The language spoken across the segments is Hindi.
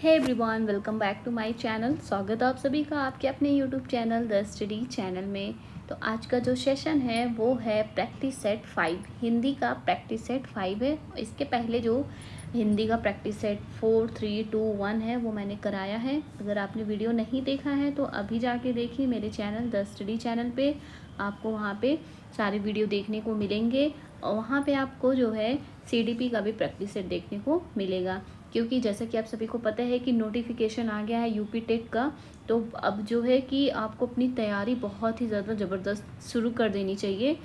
Hey everyone, welcome back to my channel. स्वागत है आप सभी का आपके अपने YouTube channel the study channel में। तो आज का जो सेशन है वो है प्रैक्टिस सेट 5। हिंदी का प्रैक्टिस सेट 5 है। इसके पहले जो हिंदी का प्रैक्टिस सेट 4, 3, 2, 1 है वो मैंने कराया है। अगर आपने वीडियो नहीं देखा है तो अभी जाके देखिए मेरे चैनल द स्टडी चैनल पे। आपको वहाँ पे सारे वीडियो देखने को मिलेंगे और वहाँ पे आपको जो है CDP का भी प्रैक्टिस सेट देखने को मिलेगा। क्योंकि जैसा कि आप सभी को पता है कि नोटिफिकेशन आ गया है यूपी टेट का, तो अब जो है कि आपको अपनी तैयारी बहुत ही ज़्यादा ज़बरदस्त शुरू कर देनी चाहिए।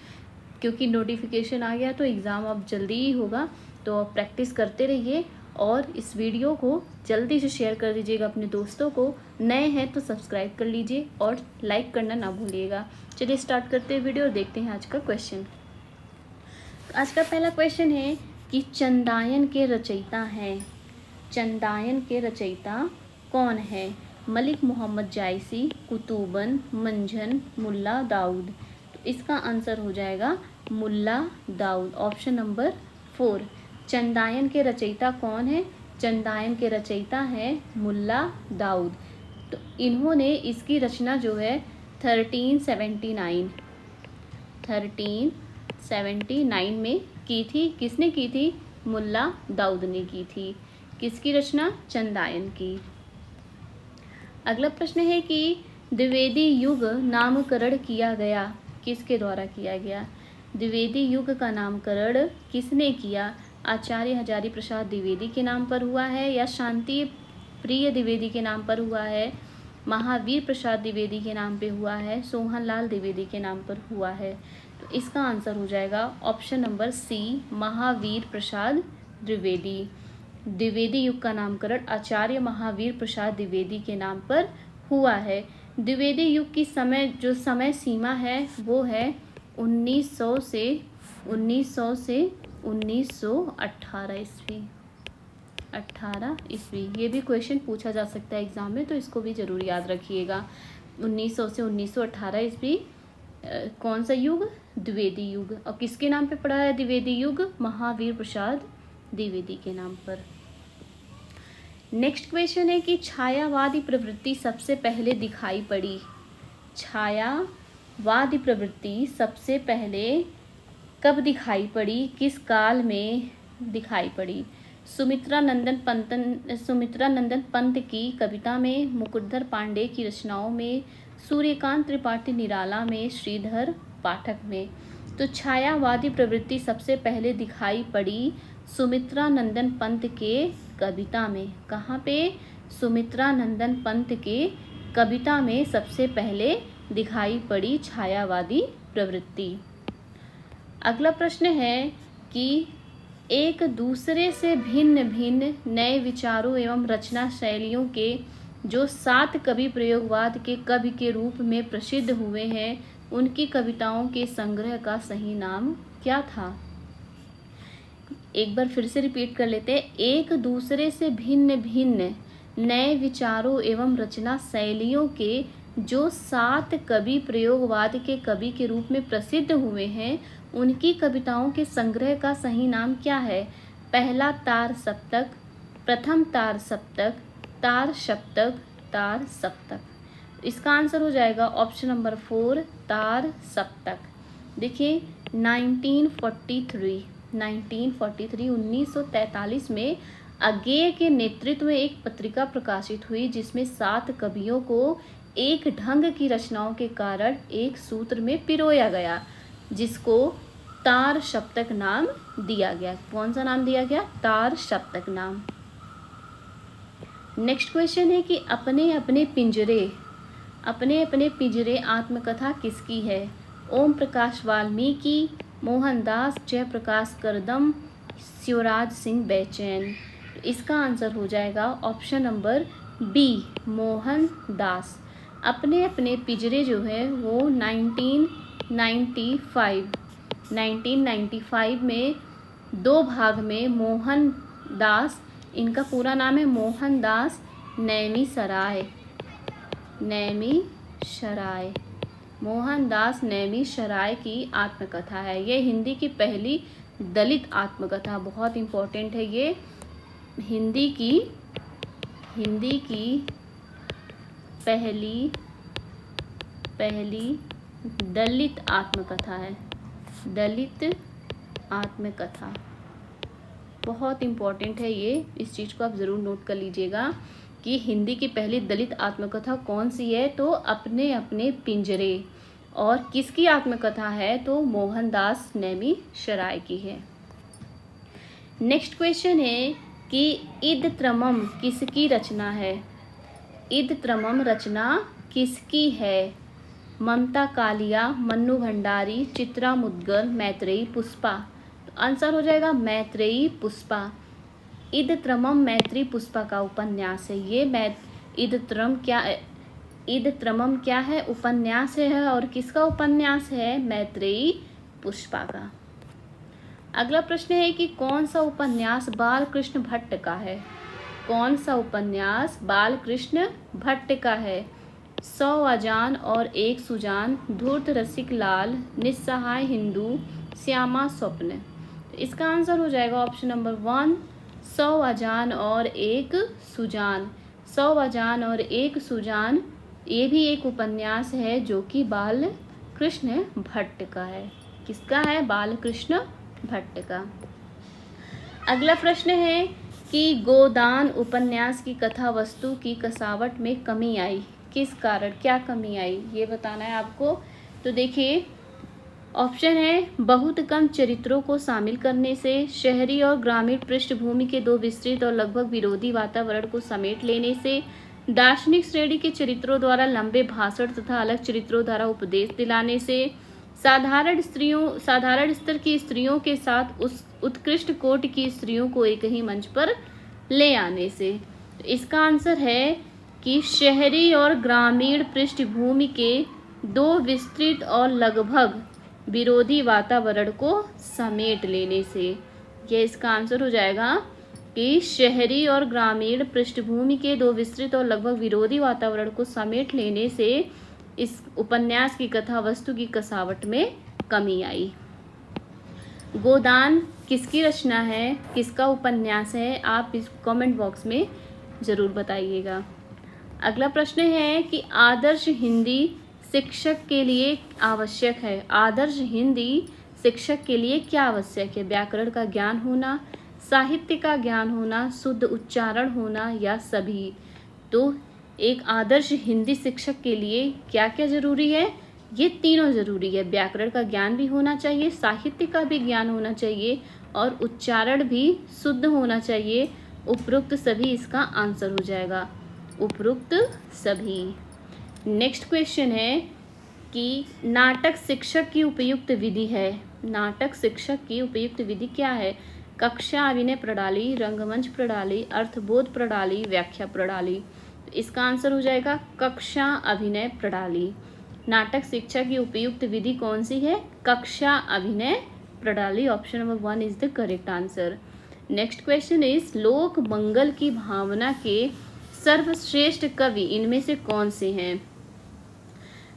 क्योंकि नोटिफिकेशन आ गया तो एग्ज़ाम अब जल्दी ही होगा। तो आप प्रैक्टिस करते रहिए और इस वीडियो को जल्दी से शेयर कर दीजिएगा अपने दोस्तों को। नए हैं तो सब्सक्राइब कर लीजिए और लाइक करना ना भूलिएगा। चलिए स्टार्ट करते हैं वीडियो और देखते हैं आज का क्वेश्चन। आज का पहला क्वेश्चन है कि चंदायन के रचयिता हैं। चंदायन के रचयिता कौन है? मलिक मोहम्मद जायसी, कुतुबन, मंझन, मुल्ला दाऊद। तो इसका आंसर हो जाएगा मुल्ला दाऊद, ऑप्शन नंबर 4। चंदायन के रचयिता कौन है? चंदायन के रचयिता है मुल्ला दाऊद। तो इन्होंने इसकी रचना जो है 1379 में की थी। किसने की थी? मुल्ला दाऊद ने की थी। किसकी रचना? चंदायन की। अगला प्रश्न है कि द्विवेदी युग नामकरण किया गया, किसके द्वारा किया गया? द्विवेदी युग का नामकरण किसने किया? आचार्य हजारी प्रसाद द्विवेदी के नाम पर हुआ है या शांति प्रिय द्विवेदी के नाम पर हुआ है, महावीर प्रसाद द्विवेदी के नाम पे हुआ है, सोहनलाल द्विवेदी के नाम पर हुआ है? तो इसका आंसर हो जाएगा option number C, Mahavir Prasad Dwivedi. Dwivedi युग का नामकरण आचार्य महावीर प्रसाद द्विवेदी के नाम पर हुआ है। द्विवेदी युग की समय सीमा है वो है 1900 से 1918 ईस्वी। 18 ईस्वी। ये भी क्वेश्चन पूछा जा सकता है एग्जाम में, तो इसको भी जरूर याद रखिएगा। 1900 से 1918 ईस्वी। कौन सा युग? द्विवेदी युग। और किसके नाम पे पड़ा है द्विवेदी युग? महावीर प्रसाद द्विवेदी के नाम पर। नेक्स्ट क्वेश्चन है कि छायावादी प्रवृत्ति सबसे पहले दिखाई पड़ी। छायावादी प्रवृत्ति सबसे पहले कब दिखाई पड़ी? किस काल में दिखाई पड़ी? सुमित्रा नंदन पंत की कविता में, मुकुटधर पांडे की रचनाओं में, सूर्यकांत त्रिपाठी निराला में, श्रीधर पाठक में। तो छायावादी प्रवृत्ति सबसे पहले दिखाई पड़ी सुमित्रा नंदन पंत के कविता में। कहाँ पे? सुमित्रा नंदन पंत के कविता में सबसे पहले दिखाई पड़ी छायावादी प्रवृत्ति। अगला प्रश्न है कि एक दूसरे से भिन्न भिन्न नए विचारों एवं रचना शैलियों के जो 7 कवि प्रयोगवाद के कवि के रूप में प्रसिद्ध हुए हैं, उनकी कविताओं के संग्रह का सही नाम क्या था? एक बार फिर से रिपीट कर लेते हैं। एक दूसरे से भिन्न भिन्न नए विचारों एवं रचना शैलियों के जो 7 कवि प्रयोगवाद के कवि के रूप में प्रसिद्ध हुए हैं, उनकी कविताओं के संग्रह का सही नाम क्या है? पहला तार सप्तक, प्रथम तार सप्तक, तार सप्तक, तार सप्तक। इसका आंसर हो जाएगा ऑप्शन नंबर 4, तार सप्तक। देखिए 1943 में अगेय के नेतृत्व में एक पत्रिका प्रकाशित हुई जिसमें 7 कवियों को एक ढंग की रचनाओं के कारण एक सूत्र में पिरोया गया, जिसको तार सप्तक नाम दिया गया। कौन सा नाम दिया गया? तार सप्तक नाम। नेक्स्ट क्वेश्चन है कि अपने अपने पिंजरे आत्मकथा किसकी है? ओम प्रकाश वाल्मीकि, मोहनदास, जयप्रकाश करदम, शिवराज सिंह बैचैन। इसका आंसर हो जाएगा ऑप्शन नंबर बी, मोहनदास। अपने अपने पिंजरे जो है वो 1995 में 2 भाग में मोहनदास, इनका पूरा नाम है मोहनदास नैमिषारण्य। मोहनदास नैमिषारण्य की आत्मकथा है। ये हिंदी की पहली दलित आत्मकथा, बहुत इम्पोर्टेंट है ये। हिंदी की हिंदी की पहली दलित आत्मकथा है। दलित आत्मकथा बहुत इम्पोर्टेंट है ये, इस चीज़ को आप ज़रूर नोट कर लीजिएगा कि हिंदी की पहली दलित आत्मकथा कौन सी है। तो अपने अपने पिंजरे। और किसकी आत्मकथा है? तो मोहनदास नेमिशराय की है। नेक्स्ट क्वेश्चन है कि इद त्रमम किसकी रचना है? इद त्रमम रचना किसकी है? ममता कालिया, मन्नू भंडारी, चित्रा मुद्गल, मैत्रेयी, पुष्पा। तो आंसर हो जाएगा मैत्रेयी पुष्पा। इद त्रमम मैत्रेयी पुष्पा का उपन्यास है ये। इद त्रमम क्या है? उपन्यास है। और किसका उपन्यास है? मैत्रेयी पुष्पा का। अगला प्रश्न है कि कौन सा उपन्यास बालकृष्ण भट्ट का है? कौन सा उपन्यास बालकृष्ण भट्ट का है? 100 अजान और 1 सुजान, धूर्त रसिक लाल, निस्सहाय हिंदू, श्यामा स्वप्न। तो इसका आंसर हो जाएगा ऑप्शन नंबर 1, 100 अजान और 1 सुजान। 100 अजान और 1 सुजान ये भी एक उपन्यास है जो कि बालकृष्ण भट्ट का है। किसका है? बालकृष्ण भट्ट का। अगला प्रश्न है कि गोदान उपन्यास की कथा वस्तु की कसावट में कमी आई। किस कारण, क्या कमी आई, ये बताना है आपको। तो देखिए ऑप्शन है बहुत कम चरित्रों को शामिल करने से, शहरी और ग्रामीण पृष्ठभूमि के 2 विस्तृत और लगभग विरोधी वातावरण को समेट लेने से, दार्शनिक श्रेणी के चरित्रों द्वारा लंबे भाषण तथा अलग चरित्रों द्वारा उपदेश दिलाने से, साधारण स्तर की स्त्रियों के साथ उस उत्कृष्ट कोटि की स्त्रियों को एक ही मंच पर ले आने से। तो इसका आंसर है कि शहरी और ग्रामीण पृष्ठभूमि के 2 विस्तृत और लगभग विरोधी वातावरण को समेट लेने से। यह इसका आंसर हो जाएगा कि शहरी और ग्रामीण पृष्ठभूमि के 2 विस्तृत और लगभग विरोधी वातावरण को समेट लेने से इस उपन्यास की कथा वस्तु की कसावट में कमी आई। गोदान किसकी रचना है? किसका उपन्यास है? आप इस कमेंट बॉक्स में ज़रूर बताइएगा। अगला प्रश्न है कि आदर्श हिंदी शिक्षक के लिए आवश्यक है। आदर्श हिंदी शिक्षक के लिए क्या आवश्यक है? व्याकरण का ज्ञान होना, साहित्य का ज्ञान होना, शुद्ध उच्चारण होना या सभी। तो एक आदर्श हिंदी शिक्षक के लिए क्या क्या जरूरी है? ये तीनों जरूरी है। व्याकरण का ज्ञान भी होना चाहिए, साहित्य का भी ज्ञान होना चाहिए और उच्चारण भी शुद्ध होना चाहिए। उपरोक्त सभी इसका आंसर हो जाएगा, उपरोक्त सभी। नेक्स्ट क्वेश्चन है कि नाटक शिक्षक की उपयुक्त विधि है। नाटक शिक्षक की उपयुक्त विधि क्या है? कक्षा अभिनय प्रणाली, रंगमंच प्रणाली, अर्थबोध प्रणाली, व्याख्या प्रणाली। तो इसका आंसर हो जाएगा कक्षा अभिनय प्रणाली। नाटक शिक्षा की उपयुक्त विधि कौन सी है? कक्षा अभिनय प्रणाली। Option number 1 is the correct answer. Next question is लोक मंगल की भावना के सर्वश्रेष्ठ कवि इनमें से कौन से हैं?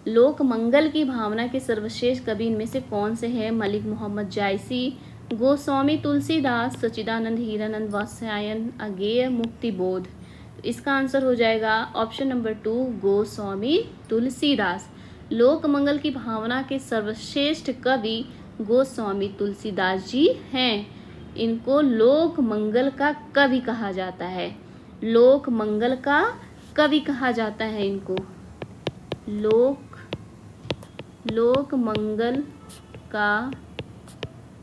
लोक मंगल की भावना के सर्वश्रेष्ठ कवि इनमें से कौन से हैं? मलिक मोहम्मद जायसी, गोस्वामी तुलसीदास, सच्चिदानंद हीरानंद वात्स्यायन, अगेय, मुक्तिबोध। इसका आंसर हो जाएगा ऑप्शन नंबर 2 गोस्वामी तुलसीदास। लोक मंगल की भावना के सर्वश्रेष्ठ कवि गोस्वामी तुलसीदास जी हैं। इनको लोक मंगल का कवि कहा जाता है। लोक मंगल का कवि कहा जाता है इनको। लोक मंगल का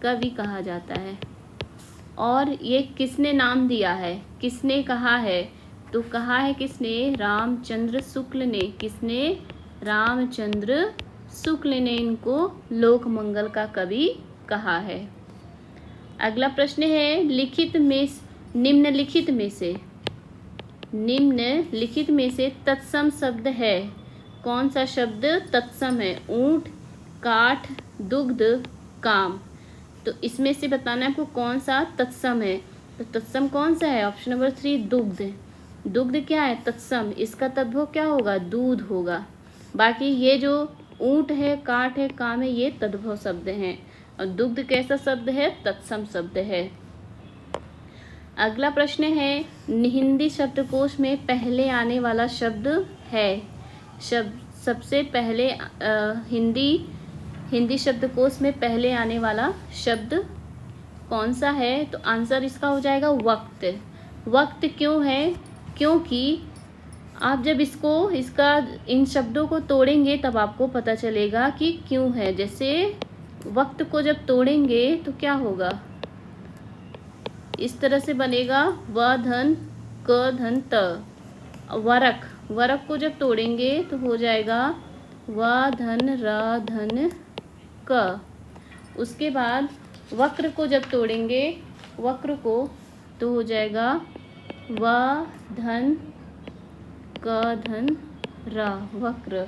कवि कहा जाता है। और ये किसने नाम दिया है? किसने कहा है? तो कहा है किसने? रामचंद्र शुक्ल ने। किसने? रामचंद्र शुक्ल ने इनको लोक मंगल का कवि कहा है। अगला प्रश्न है निम्नलिखित में से तत्सम शब्द है। कौन सा शब्द तत्सम है? ऊंट, काठ, दुग्ध, काम। तो इसमें से बताना है आपको कौन सा तत्सम है। तो तत्सम कौन सा है? ऑप्शन नंबर 3 दुग्ध। दुग्ध क्या है? तत्सम। इसका तद्भव क्या होगा? दूध होगा। बाकी ये जो ऊंट है, काठ है, काम है, ये तद्भव शब्द हैं। और दुग्ध कैसा शब्द है? तत्सम शब्द है। अगला प्रश्न है, हिंदी शब्दकोश में पहले आने वाला शब्द है, सबसे पहले हिंदी शब्दकोश में पहले आने वाला शब्द कौन सा है? तो आंसर इसका हो जाएगा वक्त। वक्त क्यों है? क्योंकि आप जब इन शब्दों को तोड़ेंगे तब आपको पता चलेगा कि क्यों है। जैसे वक्त को जब तोड़ेंगे तो क्या होगा, इस तरह से बनेगा व धन क धन त। वरक को जब तोड़ेंगे तो हो जाएगा व धन र धन क। उसके बाद वक्र को जब तोड़ेंगे, वक्र को, तो हो जाएगा व धन क धन र, वक्र।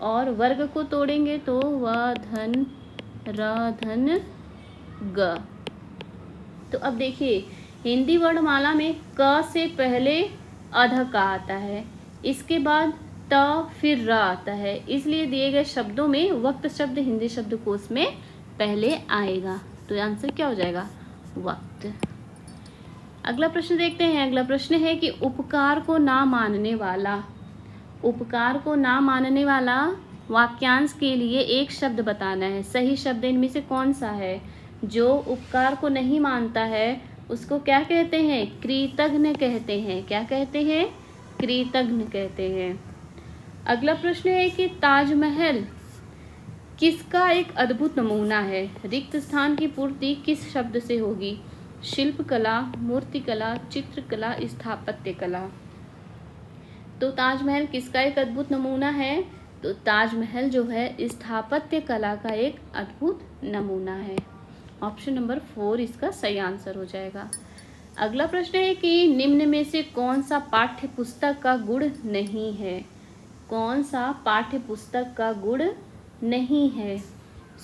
और वर्ग को तोड़ेंगे तो व धन र धन ग। तो अब देखिए, हिंदी वर्णमाला में क से पहले अध का आता है, इसके बाद त फिर र आता है, इसलिए दिए गए शब्दों में वक्त शब्द हिंदी शब्दकोश में पहले आएगा। तो आंसर क्या हो जाएगा? वक्त। अगला प्रश्न देखते हैं। अगला प्रश्न है कि उपकार को ना मानने वाला वाक्यांश के लिए एक शब्द बताना है। सही शब्द इनमें से कौन सा है? जो उपकार को नहीं मानता है उसको क्या कहते हैं? कृतघ्न कहते हैं। क्या कहते हैं? कृतघ्न कहते हैं। अगला प्रश्न है कि ताजमहल किसका एक अद्भुत नमूना है? रिक्त स्थान की पूर्ति किस शब्द से होगी? शिल्पकला, मूर्तिकला, चित्रकला, स्थापत्य कला। तो ताजमहल किसका एक अद्भुत नमूना है? तो ताजमहल जो है स्थापत्य कला का एक अद्भुत नमूना है। ऑप्शन नंबर 4 इसका सही आंसर हो जाएगा। अगला प्रश्न है कि निम्न में से कौन सा पाठ्य पुस्तक का गुण नहीं है? कौन सा पाठ्य पुस्तक का गुण नहीं है?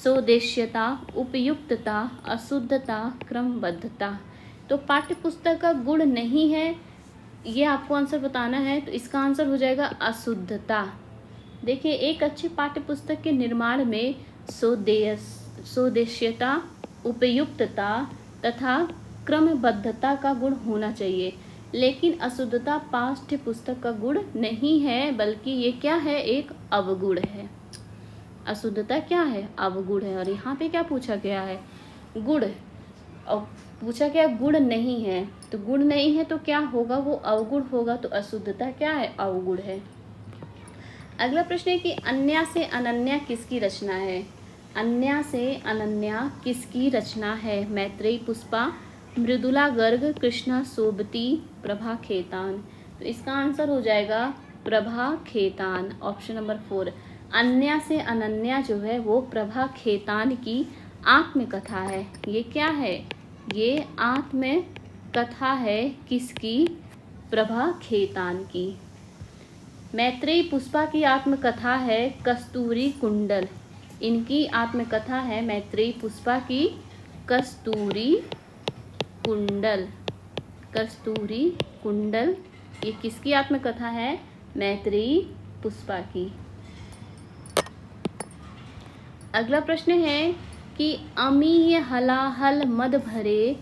स्वदेश्यता, उपयुक्तता, अशुद्धता, क्रमबद्धता। तो पाठ्य पुस्तक का गुण नहीं है, ये आपको आंसर बताना है। तो इसका आंसर हो जाएगा अशुद्धता। देखिए, एक अच्छी पाठ्य पुस्तक के निर्माण में स्वदेश्यता, उपयुक्तता तथा क्रमबद्धता का गुण होना चाहिए, लेकिन अशुद्धता पाठ्य पुस्तक का गुण नहीं है, बल्कि ये क्या है? एक अवगुण है। अशुद्धता क्या है? अवगुण है। और यहाँ पे क्या पूछा गया है? गुण। और पूछा गया गुण नहीं है, तो गुण नहीं है तो क्या होगा? वो अवगुण होगा। तो अशुद्धता क्या है? अवगुण है। अगला प्रश्न है कि अन्या से अनन्या किसकी रचना है? अन्या से अनन्या किसकी रचना है? मैत्रेयी पुष्पा, मृदुला गर्ग, कृष्णा सोबती, प्रभा खेतान। तो इसका आंसर हो जाएगा प्रभा खेतान। Option number 4। अन्या से अनन्या जो है वो प्रभा खेतान की आत्मकथा है। ये क्या है? ये आत्मकथा है। किसकी? प्रभा खेतान की। मैत्रेयी पुष्पा की आत्मकथा है कस्तूरी कुंडल। इनकी आत्मकथा है मैत्रेयी पुष्पा की कस्तूरी कुंडल। कस्तूरी कुंडल ये किसकी आत्मकथा है? मैत्रेयी पुष्पा की। अगला प्रश्न है कि अमीय हलाहल मद भरे,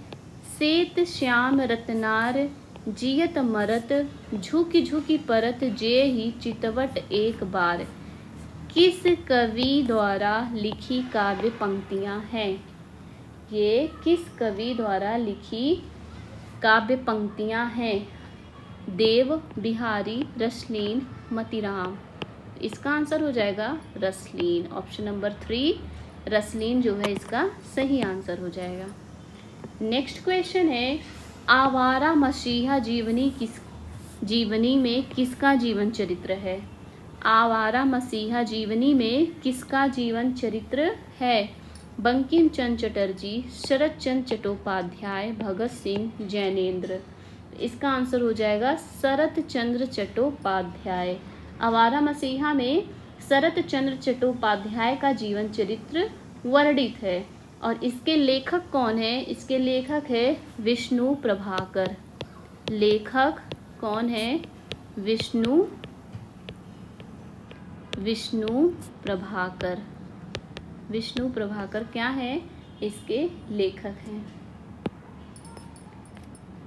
सेत श्याम रत्नार, जियत मरत, झुकी झुकी परत, जे ही चितवट एक बार। किस कवि द्वारा लिखी काव्य पंक्तियां हैं? ये किस कवि द्वारा लिखी काव्य पंक्तियां हैं? देव, बिहारी, रसलीन, मतीराम। इसका आंसर हो जाएगा रसलीन। ऑप्शन नंबर 3 रसलीन जो है इसका सही आंसर हो जाएगा। नेक्स्ट क्वेश्चन है, आवारा मसीहा जीवनी में किसका जीवन चरित्र है? आवारा मसीहा जीवनी में किसका जीवन चरित्र है? बंकिम चंद्र चटर्जी, शरत चंद्र चट्टोपाध्याय, भगत सिंह, जैनेन्द्र। इसका आंसर हो जाएगा शरत चंद्र चट्टोपाध्याय। आवारा मसीहा में शरत चंद्र चट्टोपाध्याय का जीवन चरित्र वर्णित है। और इसके लेखक कौन है? इसके लेखक है विष्णु प्रभाकर। लेखक कौन है? विष्णु प्रभाकर। विष्णु प्रभाकर क्या है? इसके लेखक हैं।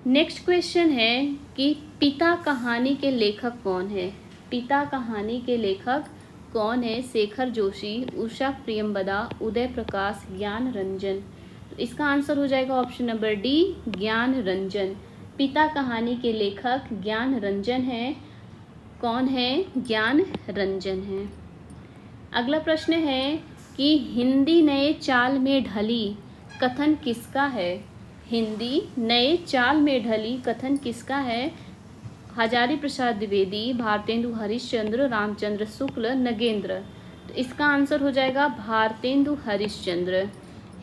नेक्स्ट क्वेश्चन है कि पिता कहानी के लेखक कौन है। पिता कहानी के लेखक कौन है? शेखर जोशी, उषा प्रियंवदा, उदय प्रकाश, ज्ञान रंजन। तो इसका आंसर हो जाएगा ऑप्शन नंबर डी, ज्ञान रंजन। पिता कहानी के लेखक ज्ञान रंजन है। कौन है? ज्ञान रंजन है। अगला प्रश्न है कि हिंदी नए चाल में ढली कथन किसका है? हिंदी नए चाल में ढली कथन किसका है? हजारी प्रसाद द्विवेदी, भारतेंदु हरिश्चंद्र, रामचंद्र शुक्ल, नगेंद्र। तो इसका आंसर हो जाएगा भारतेंदु हरिश्चंद्र।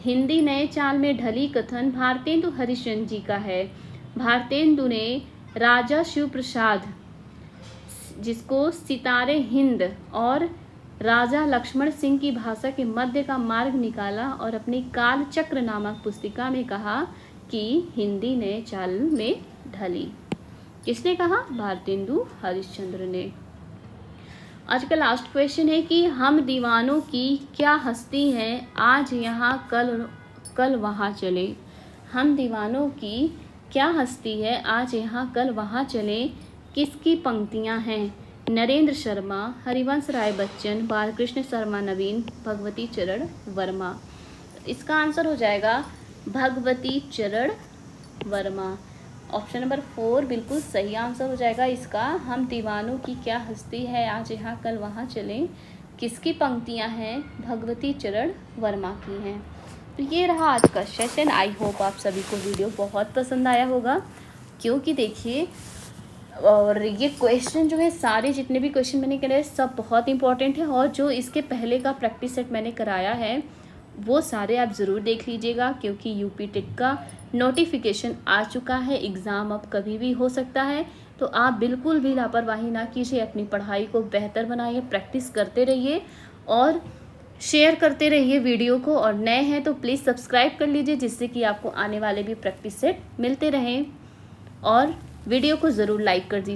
हिंदी नए चाल में ढली कथन भारतेंदु हरिश्चंद्र जी का है। भारतेंदु ने राजा शिव प्रसाद, जिसको सितारे हिंद और राजा लक्ष्मण सिंह की भाषा के मध्य का मार्ग निकाला और अपनी काल चक्र नामक पुस्तिका में कहा कि हिंदी नए चाल में ढली। किसने कहा? भारतेंदु हरिश्चंद्र ने। आज का लास्ट क्वेश्चन है कि हम दीवानों की क्या हस्ती है, आज यहाँ कल वहाँ चले। हम दीवानों की क्या हस्ती है, आज यहाँ कल वहाँ चले, किसकी पंक्तियाँ हैं? नरेंद्र शर्मा, हरिवंश राय बच्चन, बालकृष्ण शर्मा नवीन, भगवती चरण वर्मा। इसका आंसर हो जाएगा भगवती चरण वर्मा। ऑप्शन नंबर 4 बिल्कुल सही आंसर हो जाएगा इसका। हम दीवानों की क्या हस्ती है, आज यहाँ कल वहाँ चलें, किसकी पंक्तियाँ हैं? भगवती चरण वर्मा की हैं। तो ये रहा आज का सेशन। आई होप आप सभी को वीडियो बहुत पसंद आया होगा, क्योंकि देखिए और ये क्वेश्चन जो है सारे जितने भी क्वेश्चन मैंने कराए सब बहुत इंपॉर्टेंट है, और जो इसके पहले का प्रैक्टिस सेट मैंने कराया है वो सारे आप ज़रूर देख लीजिएगा, क्योंकि यूपी टेट का नोटिफिकेशन आ चुका है। एग्ज़ाम अब कभी भी हो सकता है, तो आप बिल्कुल भी लापरवाही ना कीजिए, अपनी पढ़ाई को बेहतर बनाइए, प्रैक्टिस करते रहिए और शेयर करते रहिए वीडियो को। और नए हैं तो प्लीज़ सब्सक्राइब कर लीजिए, जिससे कि आपको आने वाले भी प्रैक्टिस सेट मिलते रहें। और वीडियो को ज़रूर लाइक कर दीजिए।